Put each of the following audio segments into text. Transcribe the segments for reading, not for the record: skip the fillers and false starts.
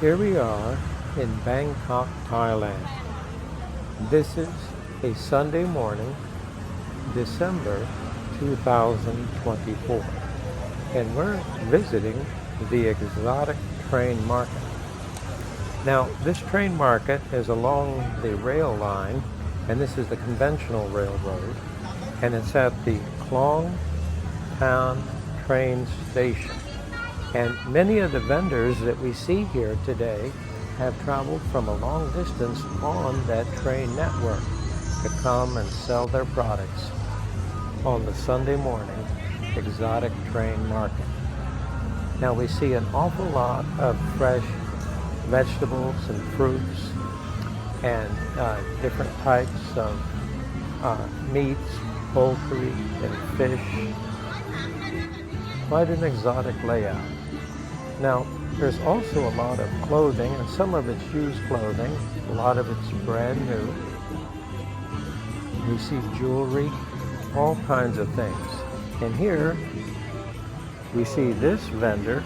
Here we are in Bangkok, Thailand. This is a Sunday morning, December 2024, and we're visiting the exotic train market. Now, this train market is along the rail line, and this is the conventional railroad, and it's at the Klong town train station. And many of the vendors that we see here today have traveled from a long distance on that train network to come and sell their products on the Sunday morning exotic train market. Now we see an awful lot of fresh vegetables and fruits and different types of meats, poultry, and fish. Quite an exotic layout. Now, there's also a lot of clothing, and some of it's used clothing. A lot of it's brand new. We see jewelry, all kinds of things. And here, we see this vendor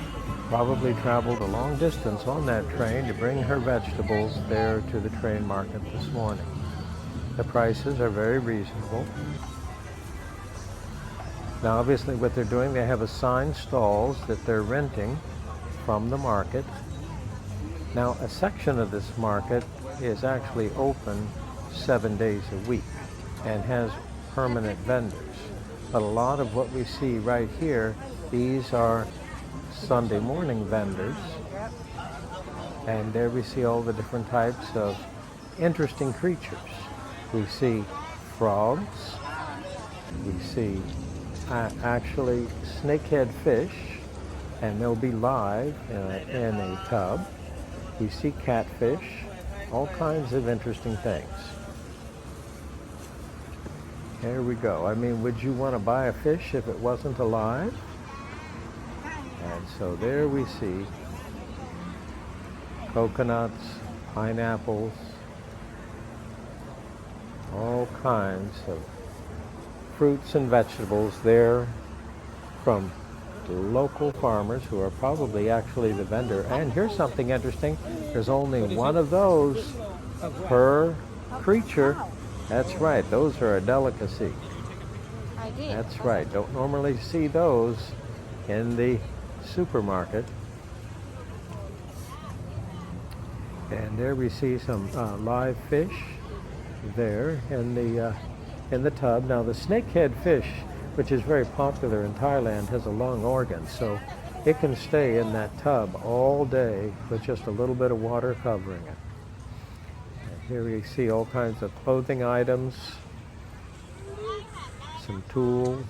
probably traveled a long distance on that train to bring her vegetables there to the train market this morning. The prices are very reasonable. Now, obviously, what they're doing, they have assigned stalls that they're renting from the market. Now, a section of this market is actually open 7 days a week and has permanent vendors. But a lot of what we see right here, these are Sunday morning vendors. And there we see all the different types of interesting creatures. We see frogs. We see actually snakehead fish, and they'll be live in a tub. We see catfish, all kinds of interesting things. There we go. I mean, would you want to buy a fish if it wasn't alive? And so there we see coconuts, pineapples, all kinds of fruits and vegetables there from local farmers who are probably actually the vendor. And here's something interesting. There's only one of those per creature. That's right. Those are a delicacy. That's right. Don't normally see those in the supermarket. And there we see some live fish there in the tub. Now the snakehead fish, which is very popular in Thailand, has a long organ, so it can stay in that tub all day with just a little bit of water covering it. And here we see all kinds of clothing items, some tools.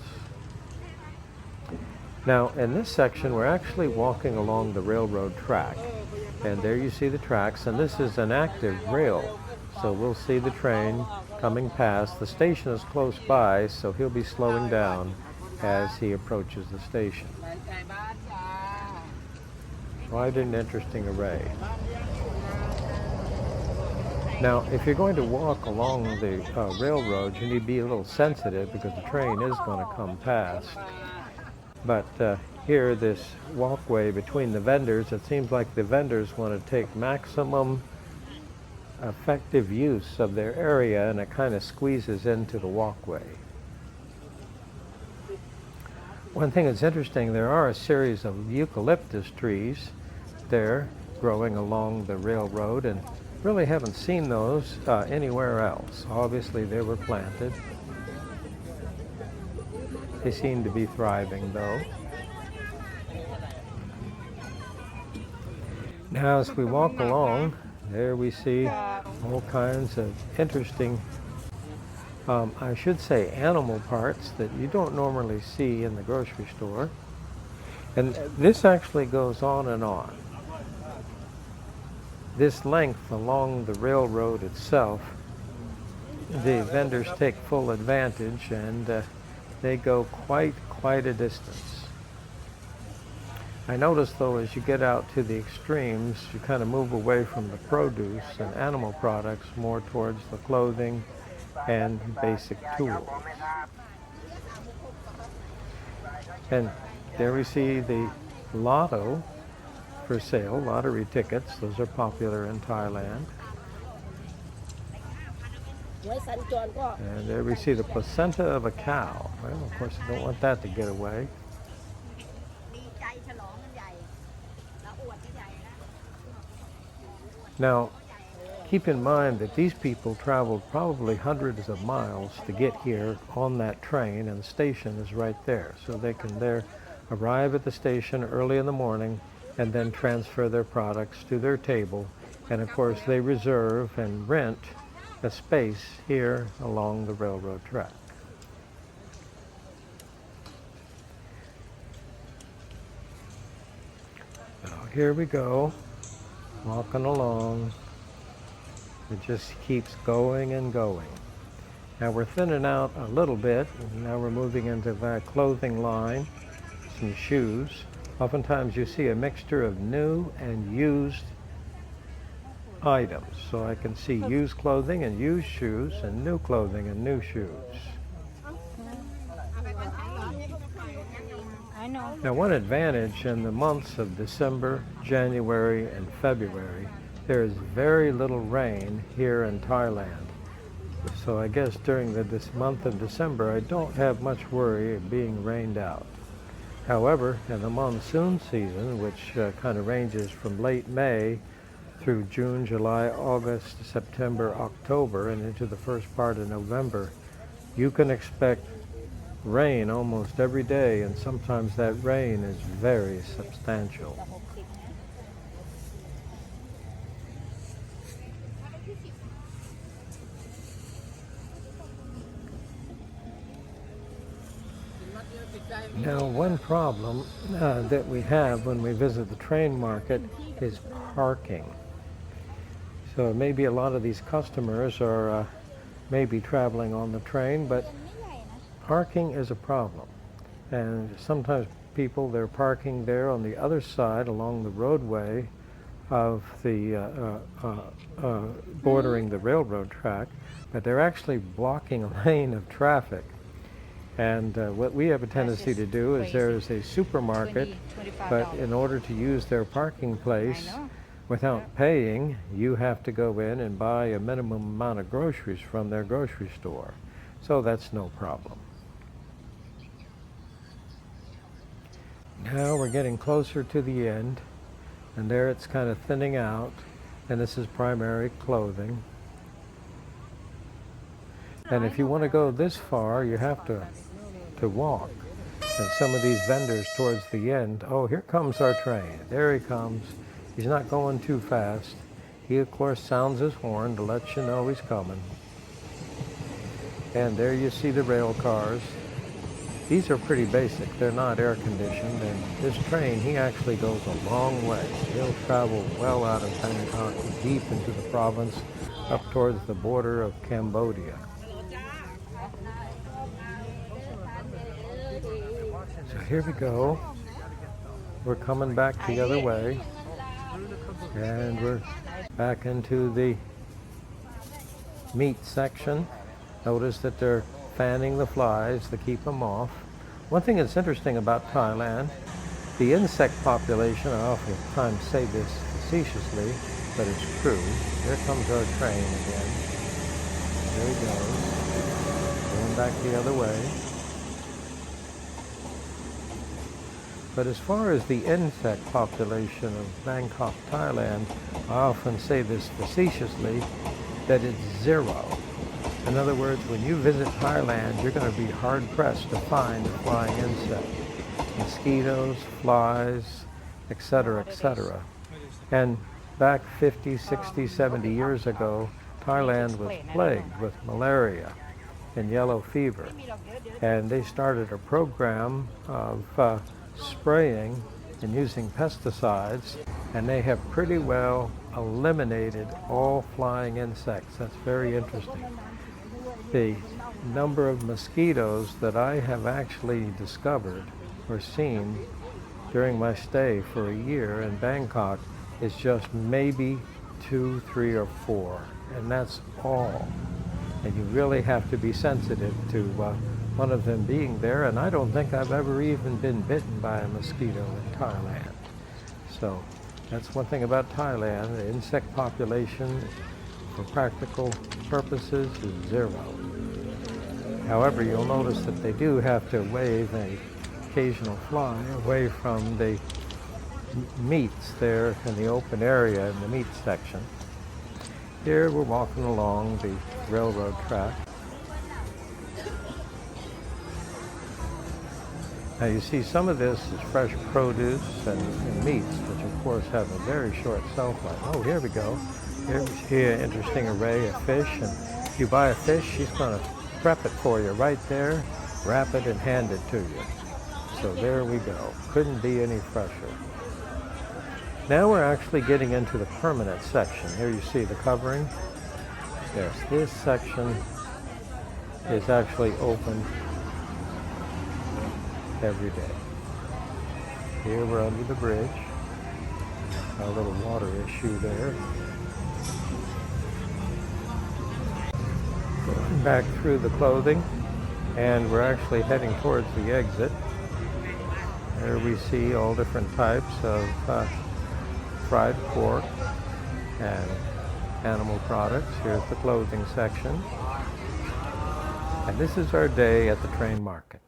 Now in this section we're actually walking along the railroad track, and there you see the tracks, and this is an active rail, so we'll see the train coming past. The station is close by, so he'll be slowing down as he approaches the station. Quite an interesting array. Now, if you're going to walk along the railroad, you need to be a little sensitive because the train is going to come past. But here, this walkway between the vendors, it seems like the vendors want to take maximum effective use of their area, and it kind of squeezes into the walkway. One thing that's interesting, there are a series of eucalyptus trees there growing along the railroad, and really haven't seen those anywhere else. Obviously they were planted. They seem to be thriving though. Now as we walk along, there we see all kinds of interesting, I should say animal parts that you don't normally see in the grocery store. And this actually goes on and on. This length along the railroad itself, the vendors take full advantage, and they go quite a distance. I notice though, as you get out to the extremes, you kind of move away from the produce and animal products more towards the clothing and basic tools. And there we see the lotto for sale, lottery tickets. Those are popular in Thailand. And there we see the placenta of a cow. Well, of course, I don't want that to get away. Now, keep in mind that these people traveled probably hundreds of miles to get here on that train, and the station is right there. So they can arrive at the station early in the morning and then transfer their products to their table. And of course, they reserve and rent a space here along the railroad track. So here we go, walking along. It just keeps going and going. Now we're thinning out a little bit, and now we're moving into that clothing line, some shoes. Oftentimes you see a mixture of new and used items. So I can see used clothing and used shoes, and new clothing and new shoes. Now one advantage in the months of December, January, and February, there is very little rain here in Thailand. So I guess during this month of December, I don't have much worry of being rained out. However, in the monsoon season, which kind of ranges from late May through June, July, August, September, October, and into the first part of November, you can expect rain almost every day, and sometimes that rain is very substantial. Now, one problem that we have when we visit the train market is parking. So maybe a lot of these customers are maybe traveling on the train, but parking is a problem. And sometimes people, they're parking there on the other side along the roadway of the bordering the railroad track, but they're actually blocking a lane of traffic. And what we have a tendency to do is there is a supermarket, but in order to use their parking place without paying, you have to go in and buy a minimum amount of groceries from their grocery store. So that's no problem. Now we're getting closer to the end, and there it's kind of thinning out, and this is primary clothing. And if you want to go this far, you have to walk. And some of these vendors towards the end, oh, here comes our train. There he comes. He's not going too fast. He, of course, sounds his horn to let you know he's coming. And there you see the rail cars. These are pretty basic. They're not air conditioned. And this train, he actually goes a long way. He'll travel well out of Bangkok, deep into the province, up towards the border of Cambodia. So here we go. We're coming back the other way. And we're back into the meat section. Notice that they're fanning the flies to keep them off. One thing that's interesting about Thailand, the insect population, I oftentimes say this facetiously, but it's true. Here comes our train again. There he goes. Going back the other way. But as far as the insect population of Bangkok, Thailand, I often say this facetiously, that it's zero. In other words, when you visit Thailand, you're going to be hard-pressed to find a flying insect. Mosquitoes, flies, etc., etc. And back 50, 60, 70 years ago, Thailand was plagued with malaria and yellow fever. And they started a program of spraying and using pesticides, and they have pretty well eliminated all flying insects. That's very interesting. The number of mosquitoes that I have actually discovered or seen during my stay for a year in Bangkok is just maybe 2, 3, or 4, and that's all. And you really have to be sensitive to one of them being there, and I don't think I've ever even been bitten by a mosquito in Thailand. So That's one thing about Thailand. The insect population, for practical purposes, is zero. However, you'll notice that they do have to wave an occasional fly away from the meats there in the open area in the meat section. Here we're walking along the railroad track. Now you see some of this is fresh produce and meats, which of course have a very short shelf life. Oh, here we go. Here we see an interesting array of fish, and if you buy a fish, she's going to prep it for you right there, wrap it and hand it to you. So there we go. Couldn't be any fresher. Now we're actually getting into the permanent section. Here you see the covering. Yes, this section is actually open every day. Here we're under the bridge. A little water issue there. Going back through the clothing, and we're actually heading towards the exit. There we see all different types of fried pork and animal products. Here's the clothing section. And this is our day at the train market.